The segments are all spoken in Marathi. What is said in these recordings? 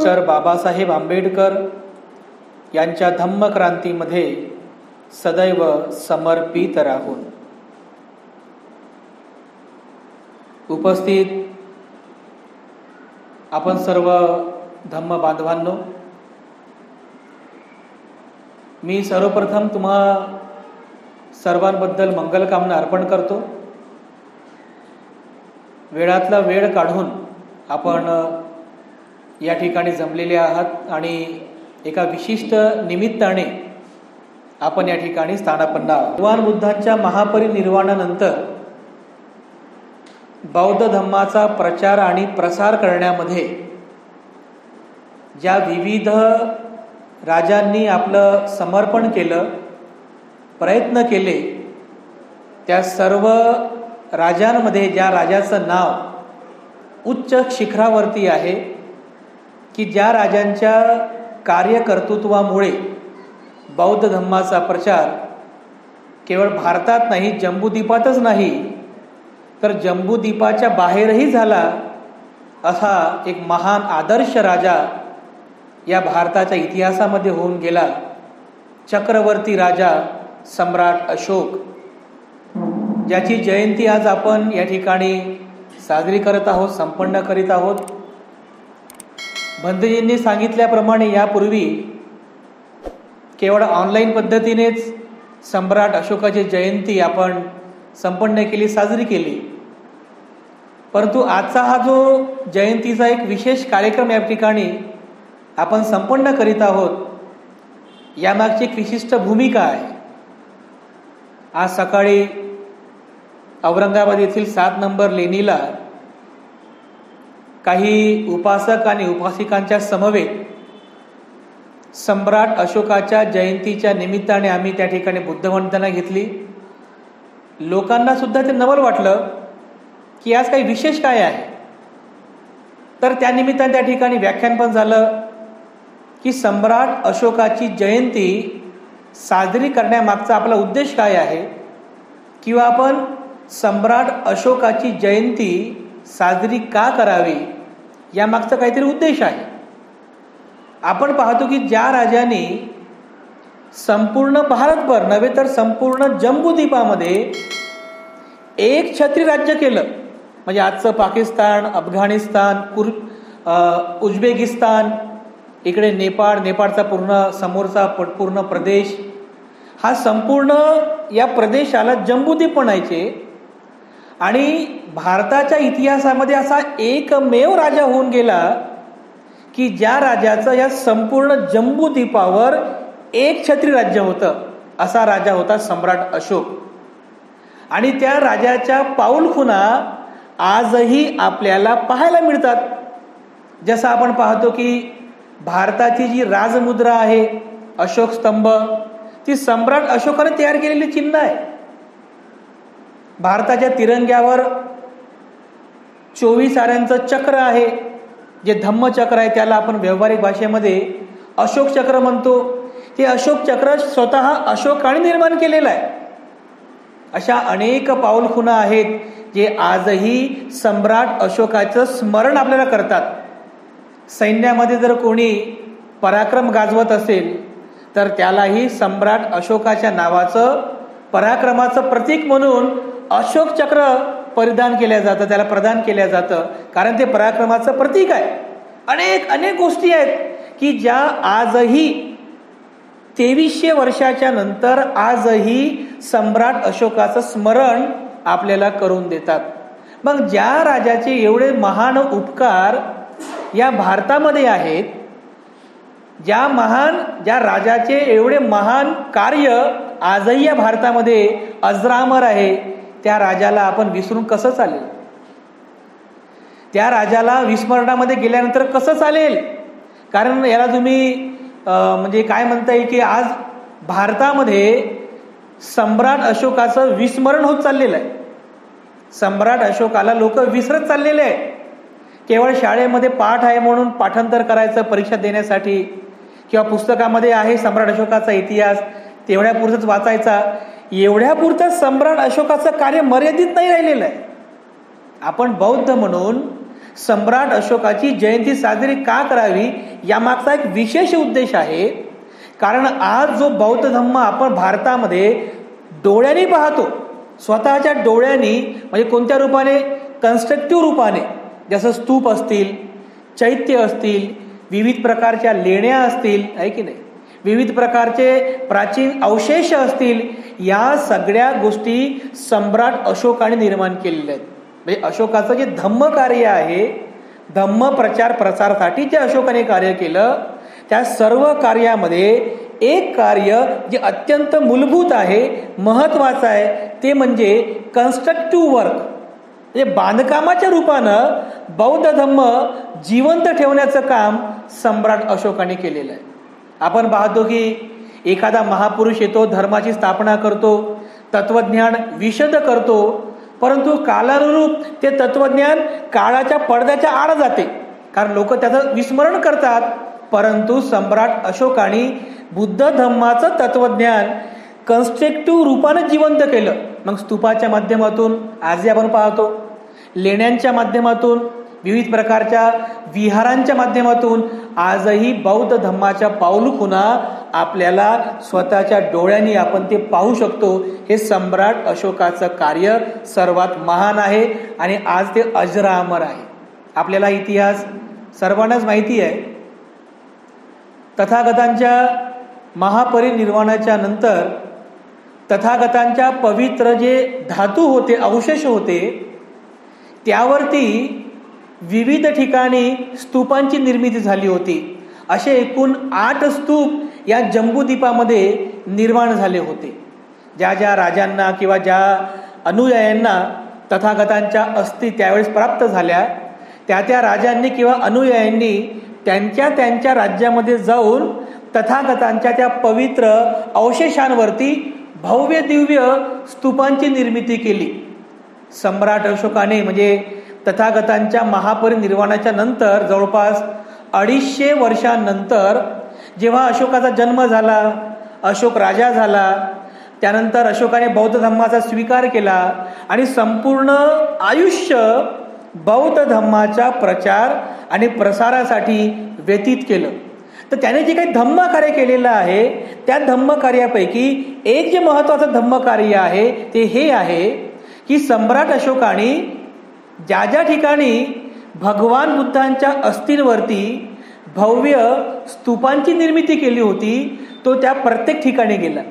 डॉक्टर बाबासाहेब आंबेडकर यांच्या धम्मक्रांतीमध्ये सदैव समर्पित राहून. उपस्थित आपण सर्व धम्म बांधवांनो, मी सर्वप्रथम तुम्हा सर्वांबद्दल मंगलकामना अर्पण करतो. वेळातला वेळ काढून आपण या ठिकाणी जमलेले आहात आणि एका विशिष्ट निमित्ताने आपण या ठिकाणी स्थानापन्न आहोत. भगवान बुद्धांच्या महापरिनिर्वाणानंतर बौद्ध धम्माचा प्रचार आणि प्रसार करण्यामध्ये ज्या विविध राजांनी आपलं समर्पण केलं, प्रयत्न केले, त्या सर्व राजांमध्ये ज्या राजाचं नाव उच्च शिखरावरती आहे की ज्या राजांच्या कार्यकर्तृत्वामुळे बौद्ध धम्माचा प्रचार केवळ भारतात नाही, जम्बूद्वीपातच नाही तर जम्बूद्वीपाच्या बाहेरही झाला, असा एक महान आदर्श राजा या भारताच्या इतिहासामध्ये होऊन गेला. चक्रवर्ती राजा सम्राट अशोक, ज्याची जयंती आज आपण या ठिकाणी साजरी करत आहोत, संपन्न करीत आहोत. भंतेजींनी सांगितल्याप्रमाणे यापूर्वी केवळ ऑनलाईन पद्धतीनेच सम्राट अशोकाची जयंती आपण संपन्न केली, साजरी केली. परंतु आजचा हा जो जयंतीचा एक विशेष कार्यक्रम या ठिकाणी आपण संपन्न करीत आहोत, यामागची एक विशिष्ट भूमिका आहे. आज सकाळी औरंगाबाद येथील 7 नंबर लेणीला काही उपासक आणि उपासिकांच्या समवेत सम्राट अशोकाच्या जयंतीच्या निमित्ताने आम्ही त्या ठिकाणी बुद्धवंदना घेतली. लोकांना सुद्धा ते नवल वाटलं की आज काही विशेष काय आहे. तर त्या निमित्ताने त्या ठिकाणी व्याख्यान पण झालं की सम्राट अशोकाची जयंती साजरी करण्यामागचा आपला उद्देश काय आहे, किंवा आपण सम्राट अशोकाची जयंती साजरी का करावी, यामागचा काहीतरी उद्देश आहे. आपण पाहतो की ज्या राजाने संपूर्ण भारतभर नव्हे तर संपूर्ण जम्बूद्वीपामध्ये एक छत्री राज्य केलं, म्हणजे आजचं पाकिस्तान, अफगाणिस्तान, उझबेकिस्तान, इकडे नेपाळ, नेपाळचा पूर्ण समोरचा पूर्ण प्रदेश, हा संपूर्ण या प्रदेशाला जम्बूद्वीप म्हणायचे. आणि भारताच्या इतिहासामध्ये असा एकमेव राजा होऊन गेला की ज्या राजाचं या संपूर्ण जम्बूद्वीपावर एक छत्री राज्य होतं. असा राजा होता सम्राट अशोक. आणि त्या राजाच्या पाऊलखुणा आजही आपल्याला पाहायला मिळतात. जसं आपण पाहतो की भारताची जी राजमुद्रा आहे, अशोक स्तंभ, ती सम्राट अशोकाने तयार केलेली चिन्ह आहे. भारताच्या तिरंग्यावर 24 आऱ्यांचं चक्र आहे, जे धम्मचक्र आहे, त्याला आपण व्यावहारिक भाषेमध्ये अशोक चक्र म्हणतो. ते अशोक चक्र स्वतः अशोकाने निर्माण केलेलं आहे. अशा अनेक पाऊलखुणा आहेत जे आजही सम्राट अशोकाचं स्मरण आपल्याला करतात. सैन्यामध्ये जर कोणी पराक्रम गाजवत असेल तर त्यालाही सम्राट अशोकाच्या नावाचं, पराक्रमाचं प्रतीक म्हणून अशोक चक्र परिधान केलं जातं, त्याला प्रदान केलं जातं, कारण ते पराक्रमाचं प्रतीक आहे. अनेक गोष्टी आहेत की ज्या आजही 2300 वर्षाच्या नंतर आजही सम्राट अशोकाचं स्मरण आपल्याला करून देतात. मग ज्या राजाचे एवढे महान उपकार या भारतामध्ये आहेत, ज्या राजाचे एवढे महान कार्य आजही या भारतामध्ये अजरामर आहे, त्या राजाला आपण विसरून कसं चालेल? त्या राजाला विस्मरणामध्ये गेल्यानंतर कसं चालेल? कारण याला तुम्ही म्हणजे काय म्हणता येईल की आज भारतामध्ये सम्राट अशोकाचं विस्मरण होत चाललेलं आहे. सम्राट अशोकाला लोक विसरत चाललेले आहे. केवळ शाळेमध्ये पाठ आहे म्हणून पाठांतर करायचं परीक्षा देण्यासाठी, किंवा पुस्तकामध्ये आहे सम्राट अशोकाचा इतिहास, तेवढ्यापुरतच वाचायचा. एवढ्यापुरतं सम्राट अशोकाचं कार्य मर्यादित नाही राहिलेलं आहे. आपण बौद्ध म्हणून सम्राट अशोकाची जयंती साजरी का करावी यामागचा एक विशेष उद्देश आहे. कारण आज जो बौद्ध धम्म आपण भारतामध्ये डोळ्यांनी पाहतो, स्वतःच्या डोळ्यांनी, म्हणजे कोणत्या रूपाने? कन्स्ट्रक्टिव्ह रूपाने. जसं स्तूप असतील, चैत्य असतील, विविध प्रकारच्या लेण्या असतील, आहे की नाही, विविध प्रकारचे प्राचीन अवशेष असतील, या सगळ्या गोष्टी सम्राट अशोकाने निर्माण केलेल्या आहेत. म्हणजे अशोकाचं जे धम्म कार्य आहे, धम्म प्रचार प्रसारासाठी जे अशोकाने कार्य केलं, त्या सर्व कार्यामध्ये एक कार्य जे अत्यंत मूलभूत आहे, महत्वाचं आहे, ते म्हणजे कन्स्ट्रक्टिव्ह वर्क. म्हणजे बांधकामाच्या रूपानं बौद्ध धम्म जिवंत ठेवण्याचं काम सम्राट अशोकाने केलेलं आहे. आपण पाहतो की एखादा महापुरुष येतो, धर्माची स्थापना करतो, तत्वज्ञान विशद करतो, परंतु कालानुरूप ते तत्वज्ञान काळाच्या पडद्याच्या आड जाते, कारण लोक त्याचं विस्मरण करतात. परंतु सम्राट अशोकाने बुद्ध धम्माचं तत्वज्ञान कन्स्ट्रक्टिव्ह रूपाने जिवंत केलं. मग स्तूपाच्या माध्यमातून आजही आपण पाहतो, लेण्यांच्या माध्यमातून, विविध प्रकारच्या विहारांच्या माध्यमातून आजही बौद्ध धम्माच्या पाऊलखुणा आपल्याला स्वतःच्या डोळ्यांनी आपण ते पाहू शकतो. हे सम्राट अशोकाचं कार्य सर्वात महान आहे आणि आज ते अजरामर आहे. आपल्याला इतिहास सर्वांनाच माहिती आहे. तथागतांच्या महापरिनिर्वाणाच्या नंतर तथागतांच्या पवित्र जे धातू होते, अवशेष होते, त्यावरती विविध ठिकाणी स्तूपांची निर्मिती झाली होती. असे एकूण 8 स्तूप या जम्बूद्वीपामध्ये निर्माण झाले होते. ज्या ज्या राजांना किंवा ज्या अनुयायांना तथागतांच्या अस्थी त्यावेळेस प्राप्त झाल्या, त्या त्या राजांनी किंवा अनुयायांनी त्यांच्या त्यांच्या राज्यामध्ये जाऊन तथागतांच्या त्या पवित्र अवशेषांवरती भव्य दिव्य स्तूपांची निर्मिती केली. सम्राट अशोकाने म्हणजे तथागतांच्या महापरिनिर्वाणाच्या नंतर जवळपास 250 वर्षांनंतर जेव्हा अशोकाचा जन्म झाला, अशोक राजा झाला, त्यानंतर अशोकाने बौद्ध धम्माचा स्वीकार केला आणि संपूर्ण आयुष्य बौद्ध धम्माच्या प्रचार आणि प्रसारासाठी व्यतीत केलं. तर त्याने जे काही धम्मकार्य केलेलं आहे, त्या धम्मकार्यापैकी एक जे महत्वाचं धम्मकार्य आहे ते हे आहे की सम्राट अशोकाने ज्या ज्या ठिकाणी भगवान बुद्धांच्या अस्थींवरती भव्य स्तूपांची निर्मिती केली होती, तो त्या प्रत्येक ठिकाणी गेला.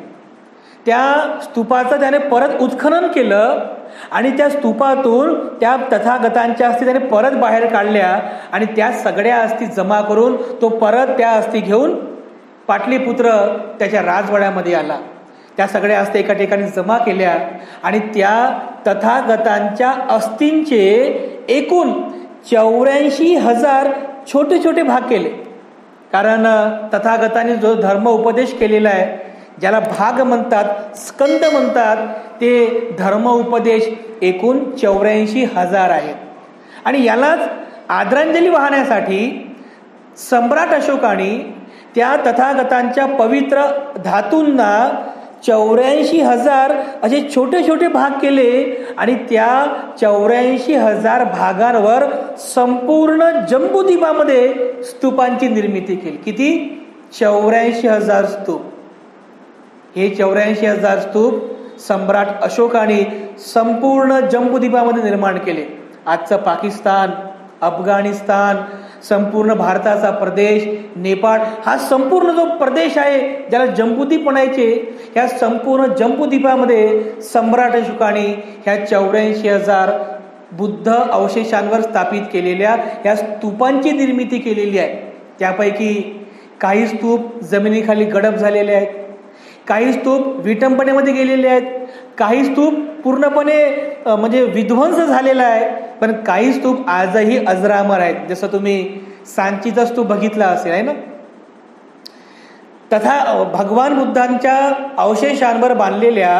त्या स्तूपाचं त्याने परत उत्खनन केलं आणि त्या स्तूपातून त्या तथागतांच्या अस्थी त्याने परत बाहेर काढल्या आणि त्या सगळ्या अस्थी जमा करून तो परत त्या अस्थी घेऊन पाटलीपुत्र त्याच्या राजवाड्यामध्ये आला. त्या सगळ्या अस्थी एका ठिकाणी जमा केल्या आणि त्या तथागतांच्या अस्थींचे एकूण 84,000 छोटे छोटे भाग केले. कारण तथागतांनी जो धर्म उपदेश केलेला आहे, ज्याला भाग म्हणतात, स्कंद म्हणतात, ते धर्म उपदेश एकूण 84,000 आहेत. आणि यालाच आदरांजली वाहण्यासाठी सम्राट अशोकाने त्या तथागतांच्या पवित्र धातूंना 84,000 असे छोटे छोटे भाग केले आणि त्या 84,000 भागांवर संपूर्ण जम्बूद्वीपामध्ये स्तूपांची निर्मिती केली. किती? 84,000 स्तूप. हे 84,000 स्तूप सम्राट अशोकाने संपूर्ण जम्बूद्वीपामध्ये निर्माण केले. आजचं पाकिस्तान, अफगाणिस्तान, संपूर्ण भारताचा प्रदेश, नेपाळ, हा संपूर्ण जो प्रदेश आहे ज्याला जम्बूद्वीप म्हणायचे, ह्या संपूर्ण जम्बूद्वीपामध्ये सम्राट अशोकाने ह्या 84,000 बुद्ध अवशेषांवर स्थापित केलेल्या ह्या स्तूपांची निर्मिती केलेली आहे. त्यापैकी काही स्तूप जमिनीखाली गडप झालेले आहेत, काही स्तूप विटंबनेमध्ये गेलेले आहेत, काही स्तूप पूर्णपणे म्हणजे विध्वंस झालेला आहे, पण काही स्तूप आजही अजरामर आहेत. जसं तुम्ही सांचीचा स्तूप बघितला असेल, आहे ना. तथा भगवान बुद्धांच्या अवशेषांवर बांधलेल्या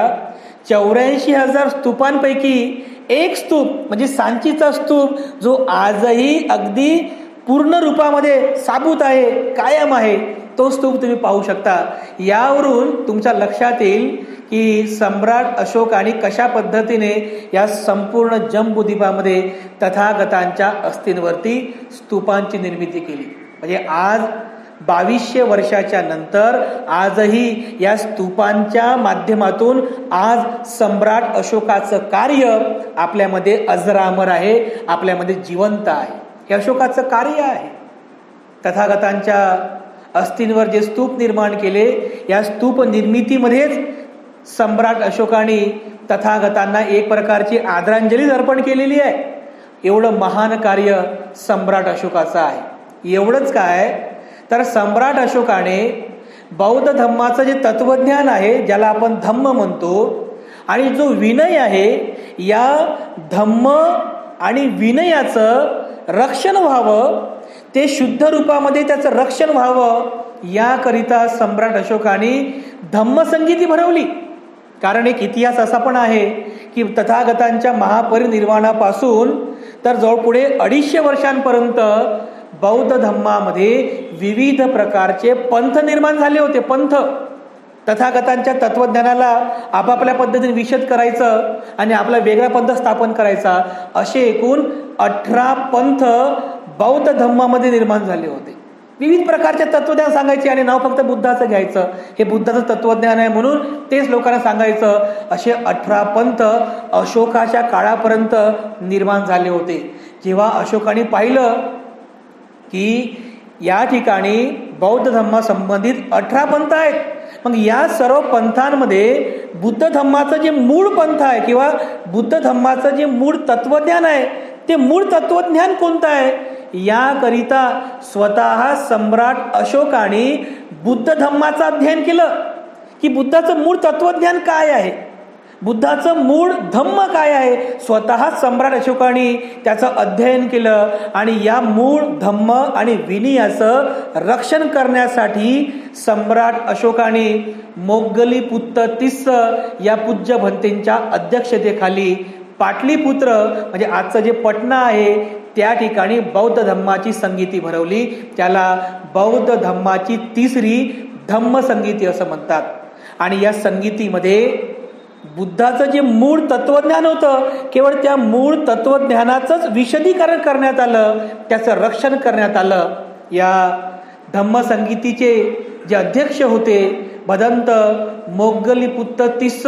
84,000 स्तूपांपैकी एक स्तूप म्हणजे सांचीचा स्तूप, जो आजही अगदी पूर्ण रूपामध्ये साबूत आहे, कायम आहे, तो स्तूप तुम्ही पाहू शकता. यावरून तुमच्या लक्षात येईल की सम्राट अशोकाने कशा पद्धतीने या संपूर्ण जम्बूद्वीपामध्ये तथागतांच्या अस्थींवरती स्तूपांची निर्मिती केली. म्हणजे आज 2200 वर्षाच्या नंतर आजही या स्तूपांच्या माध्यमातून आज सम्राट अशोकाचं कार्य आपल्यामध्ये अजरामर आहे, आपल्यामध्ये जिवंत आहे. हे अशोकाचं कार्य आहे. तथागतांच्या अस्थींवर जे स्तूप निर्माण केले, या स्तूप निर्मितीमध्येच सम्राट अशोकाने तथागतांना एक प्रकारची आदरांजली अर्पण केलेली आहे. एवढं महान कार्य सम्राट अशोकाचं आहे. एवढंच काय तर सम्राट अशोकाने बौद्ध धम्माचं जे तत्वज्ञान आहे, ज्याला आपण धम्म म्हणतो, आणि जो विनय आहे, या धम्म आणि विनयाचं रक्षण व्हावं, ते शुद्ध रूपामध्ये त्याचं रक्षण व्हावं, याकरिता सम्राट अशोकाने धम्मसंगीती भरवली. कारण एक इतिहास असा पण आहे की तथागतांच्या महापरिनिर्वाणापासून तर जवळ पुढे 250 वर्षांपर्यंत बौद्ध धम्मामध्ये विविध प्रकारचे पंथ निर्माण झाले होते. पंथ तथागतांच्या तत्वज्ञानाला आपापल्या पद्धतीने विशद करायचं आणि आपला वेगळा पंथ स्थापन करायचा, असे एकूण 18 पंथ बौद्ध धम्मामध्ये निर्माण झाले होते. विविध प्रकारचे तत्वज्ञान सांगायचे आणि नाव फक्त बुद्धाचं घ्यायचं, हे बुद्धाचं तत्वज्ञान आहे म्हणून तेच लोकांना सांगायचं. असे 18 पंथ अशोकाच्या काळापर्यंत निर्माण झाले होते. जेव्हा अशोकाने पाहिलं की या ठिकाणी बौद्ध धम्मासंबंधित 18 पंथ आहेत, मग या सर्व पंथांमध्ये बुद्ध धम्माचं जे मूळ पंथ आहे किंवा बुद्ध धम्माचं जे मूळ तत्वज्ञान आहे, ते मूळ तत्वज्ञान कोणतं आहे, याकरिता स्वतः सम्राट अशोकाने बुद्ध धम्माचं अध्ययन केलं की बुद्धाचं मूळ तत्वज्ञान काय आहे, बुद्धाचं मूळ धम्म काय आहे. स्वतः सम्राट अशोकाने त्याचं अध्ययन केलं आणि या मूळ धम्म आणि विनयाचं रक्षण करण्यासाठी सम्राट अशोकाने मोग्गलीपुत्र तिस्स या पूज्य भंतेंच्या अध्यक्षतेखाली पाटलीपुत्र म्हणजे आजचं जे पटना आहे त्या ठिकाणी बौद्ध धम्माची संगीती भरवली. त्याला बौद्ध धम्माची तिसरी धम्म संगीती असं म्हणतात. आणि या संगीतीमध्ये बुद्धाचं जे मूळ तत्वज्ञान होतं, केवळ त्या मूळ तत्वज्ञानाचंच विशदीकरण करण्यात आलं, त्याचं रक्षण करण्यात आलं. या धम्मसंगीतीचे जे अध्यक्ष होते भदंत मोग्गलीपुत्र तिस्स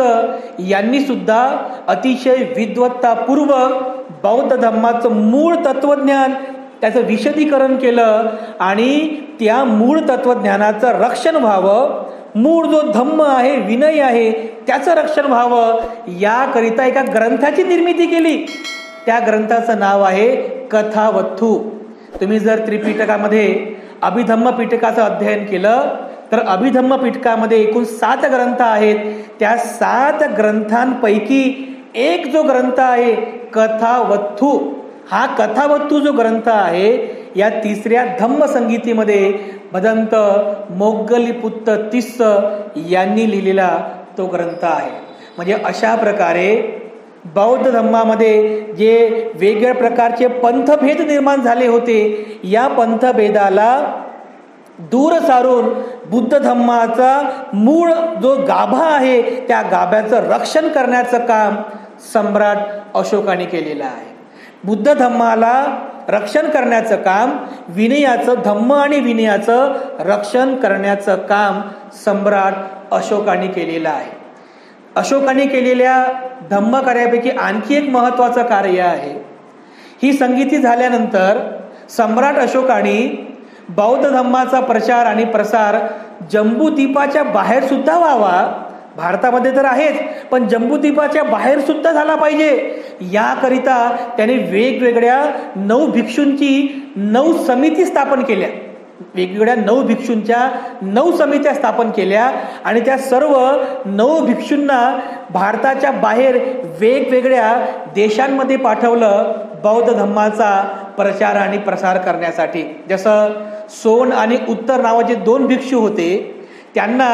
यांनी सुद्धा अतिशय विद्वत्तापूर्वक बौद्ध धम्माचं मूळ तत्वज्ञान त्याचं विशदीकरण केलं आणि त्या मूळ तत्वज्ञानाचं रक्षण व्हावं, मूळ जो धम्म आहे विनय आहे त्याचं रक्षण व्हावं, याकरिता एका ग्रंथाची निर्मिती केली. त्या ग्रंथाचं नाव आहे कथावथू. तुम्ही जर त्रिपिटकामध्ये अभिधम्म पिटकाचं अध्ययन केलं तर अभिधम्म पिटकामध्ये एकूण 7 ग्रंथ आहेत. त्या 7 ग्रंथांपैकी एक जो ग्रंथ आहे कथावथू, हा कथावथू जो ग्रंथ आहे या तिसऱ्या धम्म संगीतीमध्ये भदंत मोग्गलीपुत्र तिस्स यांनी लिहिलेला तो ग्रंथ आहे. म्हणजे अशा प्रकारे बौद्ध धम्मामध्ये जे वेगवेगळ्या प्रकारचे पंथभेद निर्माण झाले होते, या पंथभेदाला दूर सारून बुद्ध धम्माचा मूळ जो गाभा आहे त्या गाभ्याचं रक्षण करण्याचं काम सम्राट अशोकाने केलेलं आहे. बुद्ध धम्माला रक्षण करण्याचं काम, विनयाचं धम्म आणि विनयाचं रक्षण करण्याचं काम सम्राट अशोकाने केलेलं आहे. अशोकाने केलेल्या धम्म कार्यापैकी आणखी एक महत्वाचं कार्य आहे. ही संगीती झाल्यानंतर सम्राट अशोकाने बौद्ध धम्माचा प्रचार आणि प्रसार जम्बूद्वीपाच्या बाहेर सुद्धा व्हावा. भारतामध्ये तर आहेच, पण जम्बूद्वीपाच्या बाहेर सुद्धा झाला पाहिजे, याकरिता त्याने वेगवेगळ्या 9 भिक्षूंची 9 समिती स्थापन केल्या. वेगवेगळ्या 9 भिक्षूंच्या 9 समित्या स्थापन केल्या आणि त्या सर्व 9 भिक्षूंना भारताच्या बाहेर वेगवेगळ्या देशांमध्ये पाठवलं बौद्ध धम्माचा प्रचार आणि प्रसार करण्यासाठी. जसं सोन आणि उत्तर नावाचे 2 भिक्षू होते, त्यांना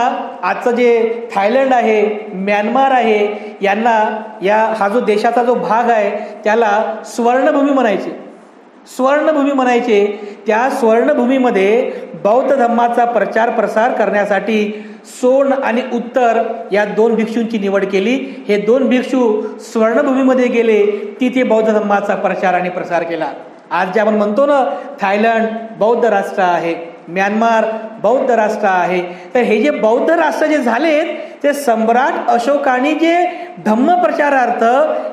आजचं जे थायलंड आहे, म्यानमार आहे, यांना हा जो देशाचा जो भाग आहे त्याला स्वर्णभूमी म्हणायचे. स्वर्णभूमी म्हणायचे. त्या स्वर्णभूमीमध्ये बौद्ध धर्माचा प्रचार प्रसार करण्यासाठी सोन आणि उत्तर या 2 भिक्षूंची निवड केली. हे 2 भिक्षू स्वर्णभूमीमध्ये गेले, तिथे बौद्ध धर्माचा प्रचार आणि प्रसार केला. आज जे आपण म्हणतो ना, थायलंड बौद्ध राष्ट्र आहे, म्यानमार बौद्ध राष्ट्र आहे, तर हे जे बौद्ध राष्ट्र जे झालेत ते सम्राट अशोकाने जे धम्मप्रचारार्थ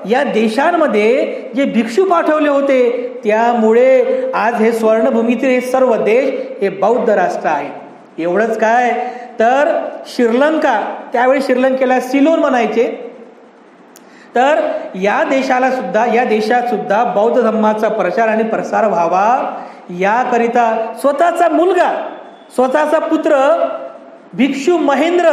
या देशांमध्ये जे भिक्षू पाठवले होते, त्यामुळे आज हे स्वर्णभूमीतील हे सर्व देश हे बौद्ध राष्ट्र आहे. एवढंच काय, तर श्रीलंका, त्यावेळी श्रीलंकेला सिलोन म्हणायचे, तर या देशात सुद्धा बौद्ध धर्माचा प्रचार आणि प्रसार व्हावा याकरिता स्वतःचा मुलगा, स्वतःचा पुत्र भिक्षू महेंद्र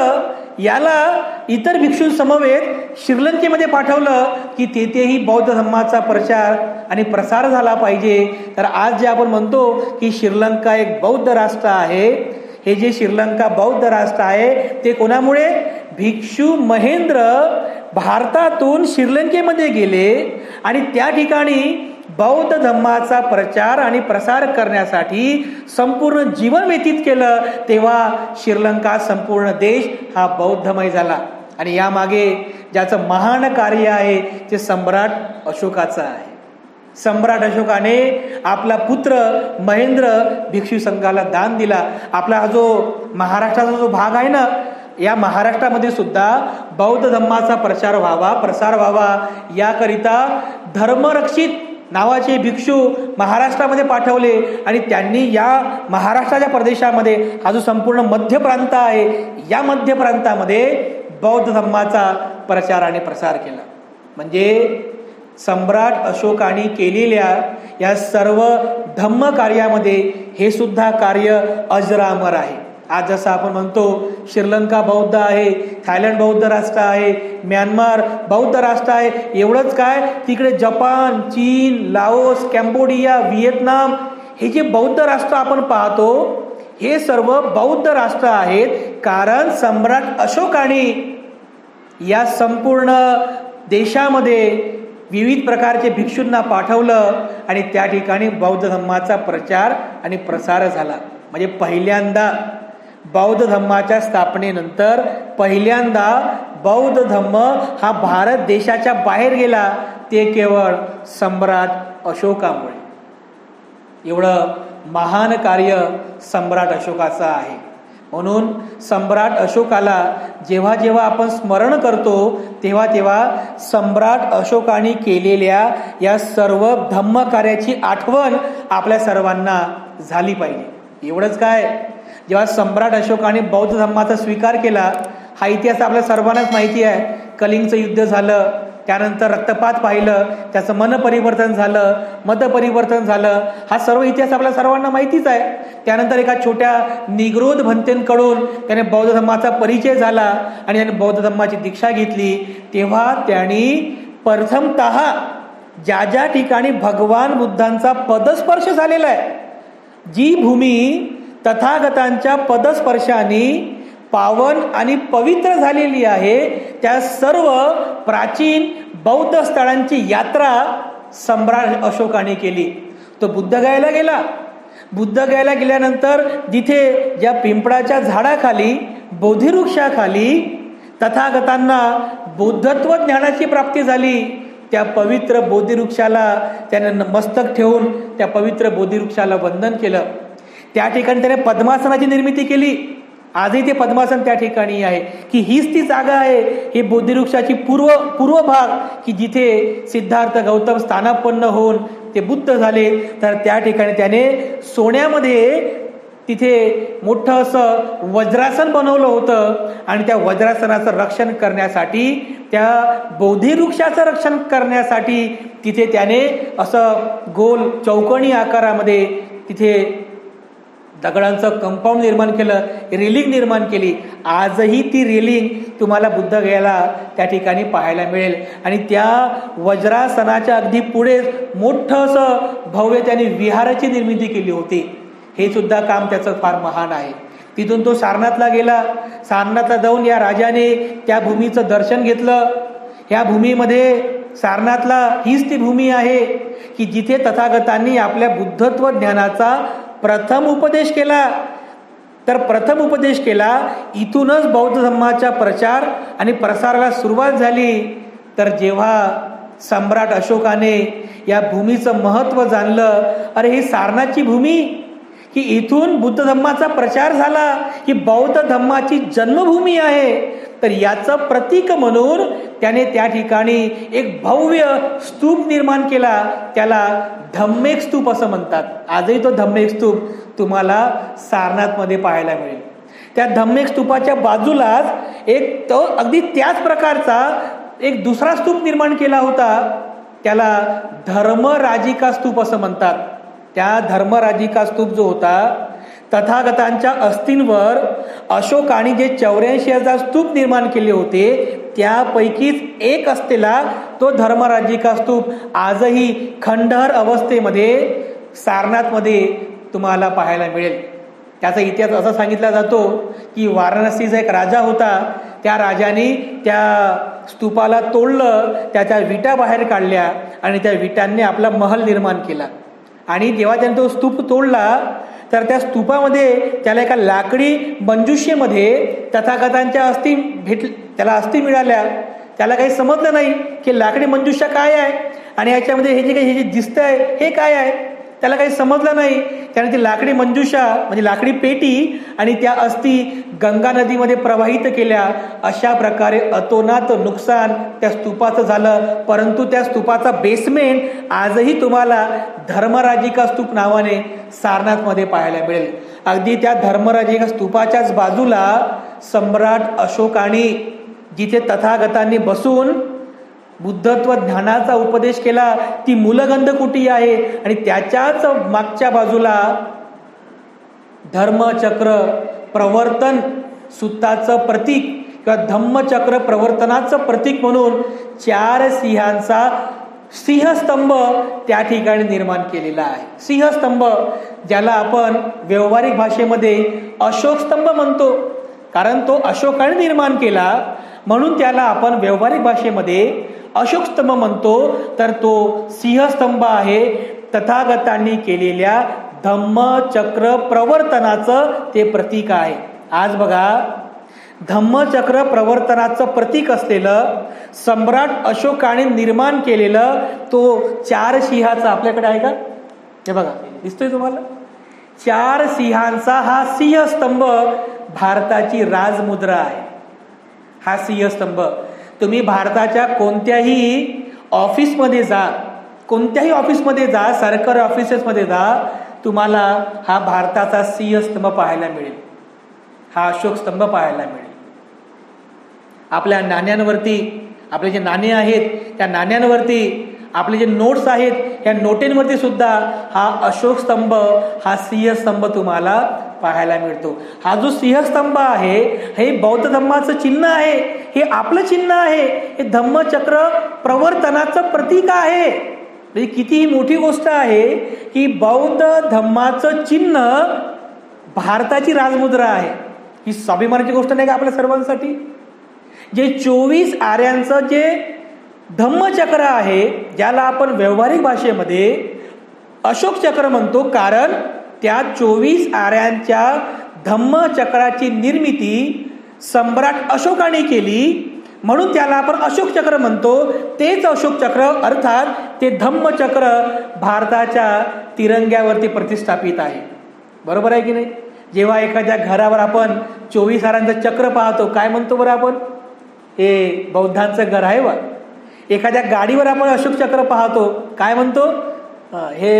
याला इतर भिक्षूंसमवेत श्रीलंकेमध्ये पाठवलं की तेथेही बौद्ध धर्माचा प्रचार आणि प्रसार झाला पाहिजे. तर आज जे आपण म्हणतो की श्रीलंका एक बौद्ध राष्ट्र आहे, हे जे श्रीलंका बौद्ध राष्ट्र आहे ते कोणामुळे? भिक्षू महेंद्र भारतातून श्रीलंकेमध्ये गेले आणि त्या ठिकाणी बौद्ध धर्माचा प्रचार आणि प्रसार करण्यासाठी संपूर्ण जीवन व्यतीत केलं. तेव्हा श्रीलंका संपूर्ण देश हा बौद्धमय झाला. आणि यामागे ज्याचं महान कार्य आहे ते सम्राट अशोकाचं आहे. सम्राट अशोकाने आपला पुत्र महेंद्र भिक्षू संघाला दान दिला. आपला हा जो महाराष्ट्राचा जो भाग आहे ना, या महाराष्ट्रामध्ये सुद्धा बौद्ध धर्माचा प्रचार व्हावा, प्रसार व्हावा याकरिता धर्मरक्षित नावाचे भिक्षू महाराष्ट्रामध्ये पाठवले आणि त्यांनी या महाराष्ट्राच्या प्रदेशामध्ये हा जो संपूर्ण मध्य प्रांत आहे, या मध्य प्रांतामध्ये बौद्ध धर्माचा प्रचार आणि प्रसार केला. म्हणजे सम्राट अशोकाने केलेल्या या सर्व धम्म कार्यामध्ये हे सुद्धा कार्य अजरामर आहे. आज जसं आपण म्हणतो श्रीलंका बौद्ध आहे, थायलंड बौद्ध राष्ट्र आहे, म्यानमार बौद्ध राष्ट्र आहे, एवढंच काय, तिकडे जपान, चीन, लाओस, कॅम्बोडिया, व्हिएतनाम हे जे बौद्ध राष्ट्र आपण पाहतो हे सर्व बौद्ध राष्ट्र आहेत. कारण सम्राट अशोकाने या संपूर्ण देशामध्ये विविध प्रकारचे भिक्षूंना पाठवलं आणि त्या ठिकाणी बौद्ध धर्माचा प्रचार आणि प्रसार झाला. म्हणजे पहिल्यांदा बौद्ध धर्माच्या स्थापनेनंतर पहिल्यांदा बौद्ध धर्म हा भारत देशाच्या बाहेर गेला, ते केवळ सम्राट अशोकामुळे. एवढं महान कार्य सम्राट अशोकाचं आहे. म्हणून सम्राट अशोकाला जेव्हा जेव्हा आपण स्मरण करतो तेव्हा तेव्हा सम्राट अशोकाने केलेल्या या सर्व धम्म कार्याची आठवण आपल्या सर्वांना झाली पाहिजे. एवढंच काय, जेव्हा सम्राट अशोकाने बौद्ध धर्माचा स्वीकार केला, हा इतिहास आपल्या सर्वांनाच माहिती आहे. कलिंगचं युद्ध झालं, त्यानंतर रक्तपात पाहिलं, त्याचं मन परिवर्तन झालं, मत परिवर्तन झालं, हा सर्व इतिहास आपल्या सर्वांना माहितीच आहे. त्यानंतर एका छोट्या निग्रोध भंतेंकडून त्याने बौद्ध धर्माचा परिचय झाला आणि त्याने बौद्ध धर्माची दीक्षा घेतली. तेव्हा त्यांनी प्रथमतः ज्या ज्या ठिकाणी भगवान बुद्धांचा पदस्पर्श झालेला आहे, जी भूमी तथागतांच्या पदस्पर्शाने पावन आणि पवित्र झालेली आहे, त्या सर्व प्राचीन बौद्ध स्थळांची यात्रा सम्राट अशोकाने केली. तो बुद्धगयाला गेला. बुद्धगयाला गेल्यानंतर तिथे ज्या पिंपळाच्या झाडाखाली, बोधिवृक्षाखाली तथागतांना बुद्धत्व ज्ञानाची प्राप्ती झाली, त्या पवित्र बोधिवृक्षाला त्याने मस्तक ठेवून त्या पवित्र बोधिवृक्षाला वंदन केलं. त्या ठिकाणी त्याने पद्मासनाची निर्मिती केली. आजही ते पद्मासन त्या ठिकाणी आहे की हीच ती जागा आहे, ही बोधिवृक्षाची पूर्व भाग की जिथे सिद्धार्थ गौतम स्थानापन्न होऊन ते बुद्ध झाले. तर त्या ठिकाणी त्याने सोन्यामध्ये तिथे मोठं असं वज्रासन बनवलं होतं आणि त्या वज्रासनाचं रक्षण करण्यासाठी, त्या बोधिवृक्षाचं रक्षण करण्यासाठी तिथे त्याने असं गोल चौकोनी आकारामध्ये तिथे दगडांचं कंपाऊंड निर्माण केलं, रेलिंग निर्माण केली. आजही ती रेलिंग तुम्हाला बुद्धगयाला त्या ठिकाणी पाहायला मिळेल. आणि त्या वज्रासनाच्या अगदी पुढे मोठं असं भव्य त्याने विहाराची निर्मिती केली होती. हे सुद्धा काम त्याचं फार महान आहे. तिथून तो सारनाथला गेला. सारनाथला जाऊन या राजाने त्या भूमीचं दर्शन घेतलं. ह्या भूमीमध्ये सारनाथला हीच ती भूमी आहे की जिथे तथागतांनी आपल्या बुद्धत्व ज्ञानाचा प्रथम उपदेश केला, तर प्रथम उपदेश केला इथूनच बौद्ध धर्माचा प्रचार आणि प्रसाराला सुरुवात झाली. तर जेव्हा सम्राट अशोकाने या भूमीचं महत्त्व जाणलं, अरे ही सारनाथची भूमी, की इथून बुद्ध धर्माचा प्रचार झाला, ही बौद्ध धर्माची जन्मभूमी आहे, तर याचं प्रतीक म्हणून त्याने त्या ठिकाणी एक भव्य स्तूप निर्माण केला. त्याला धम्मेक स्तूप असं म्हणतात. आजही तो धम्मेक स्तूप तुम्हाला सारनाथमध्ये पाहायला मिळेल. त्या धम्मेक स्तूपाच्या बाजूलाच एक तो अगदी त्याच प्रकारचा एक दुसरा स्तूप निर्माण केला होता. त्याला धर्मराजिका स्तूप असं म्हणतात. त्या धर्मराजिका स्तूप जो होता, तथागतांच्या अस्थींवर अशोकाने जे 84,000 स्तूप निर्माण केले होते त्यापैकीच एक असलेला तो धर्मराजिका स्तूप आजही खंडहर अवस्थेमध्ये सारनाथमध्ये तुम्हाला पाहायला मिळेल. त्याचा इतिहास असा सांगितला जातो की वाराणसीचा एक राजा होता. त्या राजाने त्या स्तूपाला तोडलं, त्याच्या विटा बाहेर काढल्या आणि त्या विटांनी आपला महल निर्माण केला. आणि जेव्हा त्याने तो स्तूप तोडला तर त्या स्तूपामध्ये त्याला एका लाकडी मंजुष्यमध्ये तथागतांच्या अस्थी त्याला अस्थी मिळाल्या. त्याला काही समजलं नाही की लाकडी मंजुष्य काय आहे आणि याच्यामध्ये हे जे दिसतंय हे काय आहे. त्याला काही समजलं नाही. त्याने ती लाकडी मंजुषा म्हणजे लाकडी पेटी आणि त्या अस्थी गंगा नदीमध्ये प्रवाहित केल्या. अशा प्रकारे अतोनात नुकसान त्या स्तूपाचं झालं. परंतु त्या स्तूपाचा बेसमेंट आजही तुम्हाला धर्मराजिका स्तूप नावाने सारनाथमध्ये पाहायला मिळेल. अगदी त्या धर्मराजिका स्तूपाच्याच बाजूला सम्राट अशोकाने जिथे तथागतांनी बसून बुद्धत्व ज्ञानाचा उपदेश केला ती मूलगंध कुटी आहे. आणि त्याच्याच मागच्या बाजूला धर्मचक्र प्रवर्तन सूत्राचं प्रतीक किंवा धम्मचक्र प्रवर्तनाचं प्रतीक म्हणून 4 सिंहांचा सिंहस्तंभ त्या ठिकाणी निर्माण केलेला आहे. सिंहस्तंभ ज्याला आपण व्यावहारिक भाषेमध्ये अशोक स्तंभ म्हणतो, कारण तो अशोकाने निर्माण केला म्हणून त्याला आपण व्यावहारिक भाषेमध्ये अशोक स्तंभ म्हणतो. तर तो सिंहस्तंभ आहे तथागतांनी केलेल्या धम्मचक्र प्रवर्तनाचं ते प्रतीक आहे. आज बघा, धम्मचक्र प्रवर्तनाचं प्रतीक असलेलं सम्राट अशोकाने निर्माण केलेलं तो 4 सिंहाचा आपल्याकडे आहे का? हे बघा, दिसतोय तुम्हाला 4 सिंहांचा हा सिंहस्तंभ भारताची राजमुद्रा आहे. हा सिंहस्तंभ तुम्ही भारताच्या कोणत्याही ऑफिसमध्ये जा, कोणत्याही ऑफिसमध्ये जा, सरकारी ऑफिसेसमध्ये जा, तुम्हाला हा भारताचा सिंहस्तंभ पाहायला मिळेल. हा अशोक स्तंभ पाहायला मिळेल. आपल्या नाण्यांवरती, आपले जे नाणे आहेत त्या नाण्यांवरती, आपले जे नोट्स आहेत या नोटींवरती सुद्धा हा अशोक स्तंभ, हा सिंहस्तंभ तुम्हाला पाहायला मिळतो. हा जो सिंहस्तंभ आहे हे बौद्ध धर्माचं चिन्ह आहे, हे आपलं चिन्ह आहे, हे धम्मचक्र प्रवर्तनाचं प्रतीक आहे. म्हणजे कितीही मोठी गोष्ट आहे की बौद्ध धर्माचं चिन्ह भारताची राजमुद्रा आहे. ही स्वाभिमानाची गोष्ट नाही का आपल्या सर्वांसाठी? जे 24 आऱ्यांचं जे धम्मचक्र आहे, ज्याला आपण व्यावहारिक भाषेमध्ये अशोक चक्र म्हणतो, कारण त्या 24 आऱ्यांच्या धम्मचक्राची निर्मिती सम्राट अशोकाने केली म्हणून त्याला आपण अशोक चक्र म्हणतो. तेच अशोक चक्र अर्थात ते धम्मचक्र भारताच्या तिरंग्यावरती प्रतिष्ठापित आहे. बरोबर आहे की नाही? जेव्हा एखाद्या घरावर आपण 24 आऱ्यांचं चक्र पाहतो, काय म्हणतो बरं आपण? हे बौद्धांचं घर आहे. वा, एखाद्या गाडीवर आपण अशोक चक्र पाहतो, काय म्हणतो? हे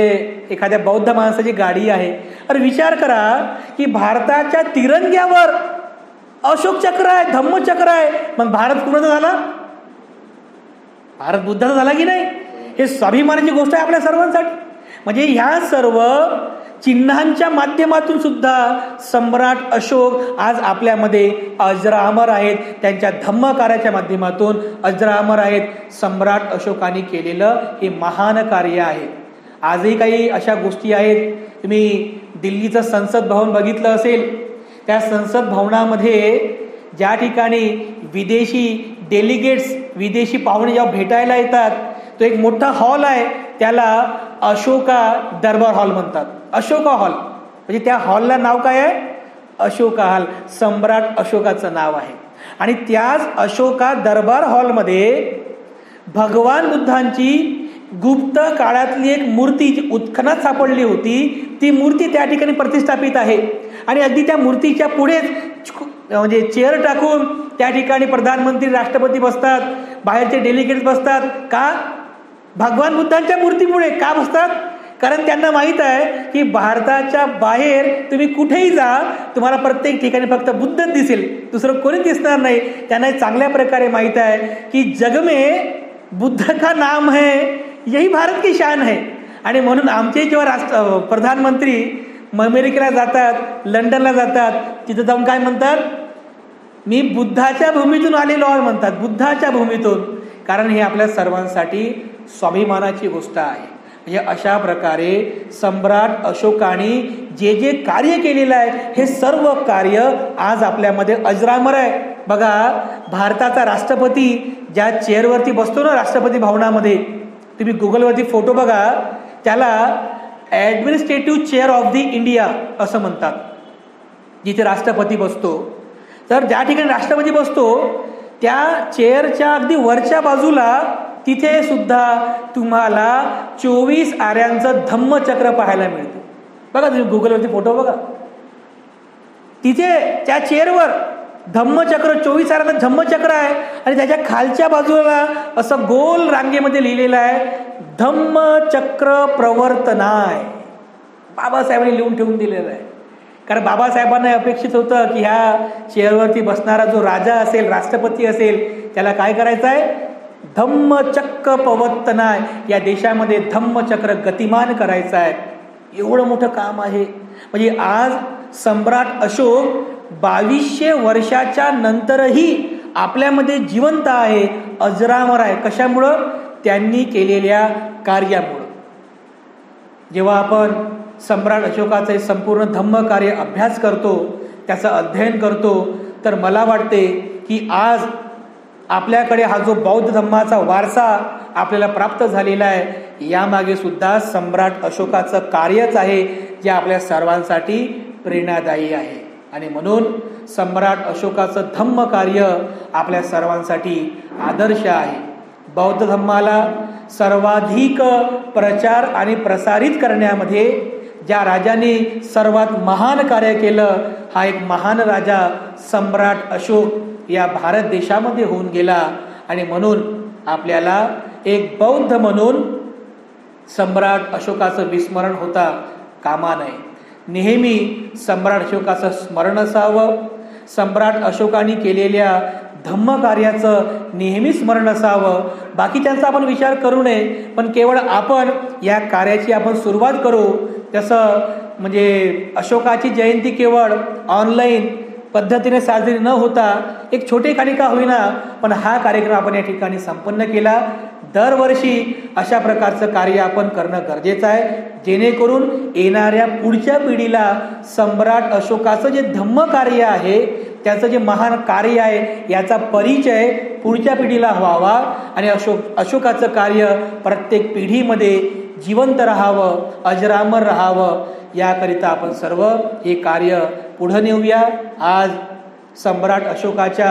एखाद्या बौद्ध माणसाची गाडी आहे. अरे विचार करा की भारताच्या तिरंग्यावर अशोक चक्र आहे, धम्मचक्र आहे, मग भारत कुणाचा झाला? भारत बुद्धाचा झाला की नाही? हे स्वाभिमानाची गोष्ट आहे आपल्या सर्वांसाठी. म्हणजे ह्या सर्व चिन्हांच्या माध्यमातून सुद्धा सम्राट अशोक आज आपल्यामध्ये अजरामर आहेत. त्यांच्या धम्मकार्याच्या माध्यमातून अजरामर आहेत. सम्राट अशोकाने केलेलं हे महान कार्य आहे. आजही काही अशा गोष्टी आहेत. तुम्ही दिल्लीचं संसद भवन बघितलं असेल, त्या संसद भवनामध्ये ज्या ठिकाणी विदेशी डेलिगेट्स, विदेशी पाहुणे जेव्हा भेटायला येतात, तो एक मोठा हॉल आहे. त्याला अशोका दरबार हॉल म्हणतात. अशोका हॉल म्हणजे त्या हॉलला नाव काय आहे? अशोका हॉल. सम्राट अशोकाचं नाव आहे. आणि त्याच अशोका दरबार हॉलमध्ये भगवान बुद्धांची गुप्त काळातली एक मूर्ती जी उत्खनात सापडली होती, ती मूर्ती त्या ठिकाणी प्रतिष्ठापित आहे. आणि अगदी त्या मूर्तीच्या पुढेच म्हणजे चेअर टाकून त्या ठिकाणी प्रधानमंत्री, राष्ट्रपती बसतात, बाहेरचे डेलिगेट्स बसतात. का? भगवान बुद्धांच्या मूर्तीमुळे. का बसतात? कारण त्यांना माहित आहे की भारताच्या बाहेर तुम्ही कुठेही जा, तुम्हाला प्रत्येक ठिकाणी फक्त बुद्धच दिसेल, दुसरं कोणी दिसणार नाही. त्यांना चांगल्या प्रकारे माहित आहे की जग में बुद्ध का नाम है, यही भारत की शान है. आणि म्हणून आमचे जेव्हा प्रधानमंत्री अमेरिकेला जातात, लंडनला जातात, तिथं जाऊन काय म्हणतात? मी बुद्धाच्या भूमीतून आलेलो आहे म्हणतात. बुद्धाच्या भूमीतून. कारण हे आपल्या सर्वांसाठी स्वाभिमानाची गोष्ट आहे. म्हणजे अशा प्रकारे सम्राट अशोकाने जे जे कार्य केलेलं आहे, हे सर्व कार्य आज आपल्यामध्ये अजरामर आहे. बघा, भारताचा राष्ट्रपती ज्या चेअरवरती बसतो ना, राष्ट्रपती भवनामध्ये, तुम्ही गुगलवरती फोटो बघा, त्याला administrative chair of the India असं म्हणतात, जिथे राष्ट्रपती बसतो. तर ज्या ठिकाणी राष्ट्रपती बसतो त्या चेअरच्या अगदी वरच्या बाजूला तिथे सुद्धा तुम्हाला 24 आऱ्यांचं धम्मचक्र पाहायला मिळतं. बघा, तुम्ही गुगलवरती फोटो बघा, तिथे त्या चेअरवर धम्मचक्र, 24 आऱ्यांचं धम्मचक्र आहे. आणि त्याच्या खालच्या बाजूला असं गोल रांगेमध्ये लिहिलेलं आहे, धम्मचक्र प्रवर्तनाय. बाबासाहेबांनी लिहून ठेवून दिलेलं आहे. कारण बाबासाहेबांना अपेक्षित होतं की ह्या चेअरवरती बसणारा जो राजा असेल, राष्ट्रपती असेल, त्याला काय करायचं आहे? धम्मचक्र प्रवर्तनाय. या देशामध्ये धम्मचक्र गतिमान करायचं आहे. एवढं मोठं काम आहे. म्हणजे आज सम्राट अशोक 2200 वर्षाच्या नंतरही आपल्यामध्ये जिवंत आहे, अजरामर आहे. कशामुळं? त्यांनी केलेल्या कार्यामुळं. जेव्हा आपण सम्राट अशोकाचे संपूर्ण धम्म कार्य अभ्यास करतो, त्याचं अध्ययन करतो, तर मला वाटते की आज आपल्याकडे हा जो बौद्ध धम्माचा वारसा आपल्याला प्राप्त झालेला आहे, यामागे सुद्धा सम्राट अशोकाचं कार्यच आहे, जे आपल्या सर्वांसाठी प्रेरणादायी आहे. आणि म्हणून सम्राट अशोकाचं धम्म कार्य आपल्या सर्वांसाठी आदर्श आहे. बौद्ध धम्माला सर्वाधिक प्रचार आणि प्रसारित करण्यामध्ये ज्या राजाने सर्वात महान कार्य केलं, हा एक महान राजा सम्राट अशोक या भारत देशामध्ये होऊन गेला. आणि म्हणून आपल्याला एक बौद्ध म्हणून सम्राट अशोकाचं विस्मरण होता कामा नये. नेहमी सम्राट अशोकाचं स्मरण असावं. सम्राट अशोकाने केलेल्या धम्म कार्याचं नेहमी स्मरण असावं. बाकीच्यांचा आपण विचार करू नये, पण केवळ आपण या कार्याची आपण सुरुवात करू. तसं म्हणजे अशोकाची जयंती केवळ ऑनलाईन पद्धतीने साजरी न होता एक छोटेखानी का होईना, पण हा कार्यक्रम आपण या ठिकाणी संपन्न केला. दरवर्षी अशा प्रकारचं कार्य आपण करणं गरजेचं आहे, जेणेकरून येणाऱ्या पुढच्या पिढीला सम्राट अशोकाचं जे धम्म कार्य आहे, त्याचं जे महान कार्य आहे, याचा परिचय पुढच्या पिढीला व्हावा. आणि अशोकाचं कार्य प्रत्येक पिढीमध्ये जिवंत राहावं, अजरामर राहावं, याकरिता आपण सर्व हे कार्य पुढे नेऊया. आज सम्राट अशोकाच्या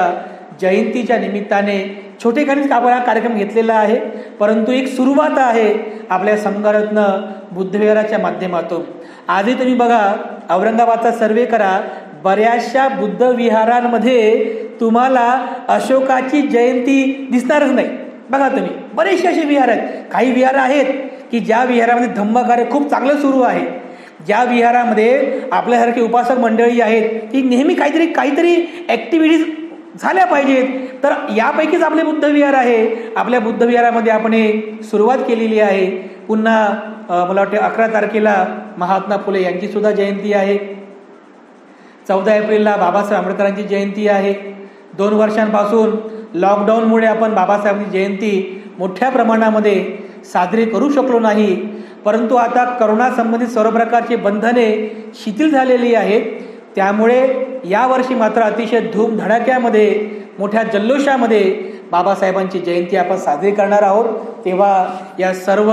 जयंतीच्या निमित्ताने छोटेखानीच आपण हा कार्यक्रम घेतलेला आहे, परंतु एक सुरुवात आहे आपल्या संघरत्न बुद्धविहाराच्या माध्यमातून. आजही तुम्ही बघा, औरंगाबादचा सर्वे करा, बऱ्याचशा बुद्ध विहारांमध्ये तुम्हाला अशोकाची जयंती दिसणारच नाही. बघा तुम्ही, बरेचसे असे विहार आहेत. काही विहार आहेत की ज्या विहारामध्ये धम्मकार्य खूप चांगलं सुरू आहे, ज्या विहारामध्ये आपल्यासारखी उपासक मंडळी आहेत, ती नेहमी काहीतरी ॲक्टिव्हिटीज झाल्या पाहिजेत. तर यापैकीच आपले बुद्ध विहार आहे. आपल्या बुद्ध विहारामध्ये आपण सुरुवात केलेली आहे. पुन्हा मला वाटते 11 तारखेला महात्मा फुले यांची सुद्धा जयंती आहे. 14 एप्रिलला बाबासाहेब आंबेडकरांची जयंती आहे. 2 वर्षांपासून लॉकडाऊनमुळे आपण बाबासाहेबांची जयंती मोठ्या प्रमाणामध्ये साजरी करू शकलो नाही, परंतु आता करोना संबंधित सर्व प्रकारची बंधने शिथिल झालेली आहेत. त्यामुळे यावर्षी मात्र अतिशय धूमधडाक्यामध्ये मोठ्या जल्लोषामध्ये बाबासाहेबांची जयंती आपण साजरी करणार आहोत. तेव्हा या सर्व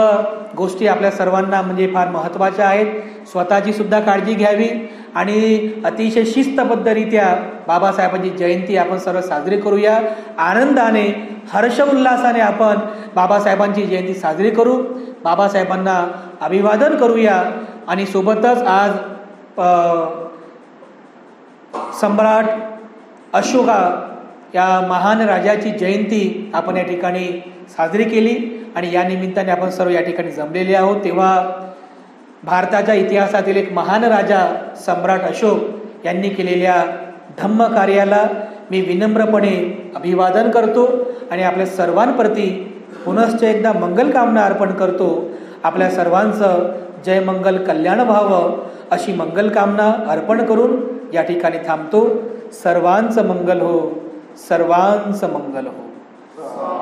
गोष्टी आपल्या सर्वांना म्हणजे फार महत्त्वाच्या आहेत. स्वतःची सुद्धा काळजी घ्यावी आणि अतिशय शिस्तबद्धरित्या बाबासाहेबांची जयंती आपण सर्व साजरी करूया. आनंदाने हर्षोल्लासाने आपण बाबासाहेबांची जयंती साजरी करू. बाबासाहेबांना अभिवादन करूया. आणि सोबतच आज सम्राट अशोका या महान राजाची जयंती आपण या ठिकाणी साजरी केली आणि या निमित्ताने आपण सर्व या ठिकाणी जमलेले आहोत. तेव्हा भारताच्या इतिहासातील एक महान राजा सम्राट अशोक यांनी केलेल्या धम्म कार्याला मी विनम्रपणे अभिवादन करतो आणि आपल्या सर्वांप्रती पुनश्च एकदा मंगलकामना अर्पण करतो. आपल्या सर्वांचं जय मंगल कल्याण व्हावं अशी मंगलकामना अर्पण करून या ठिकाणी थांबतो. सर्वांचं मंगल हो, सर्वांचं मंगल हो.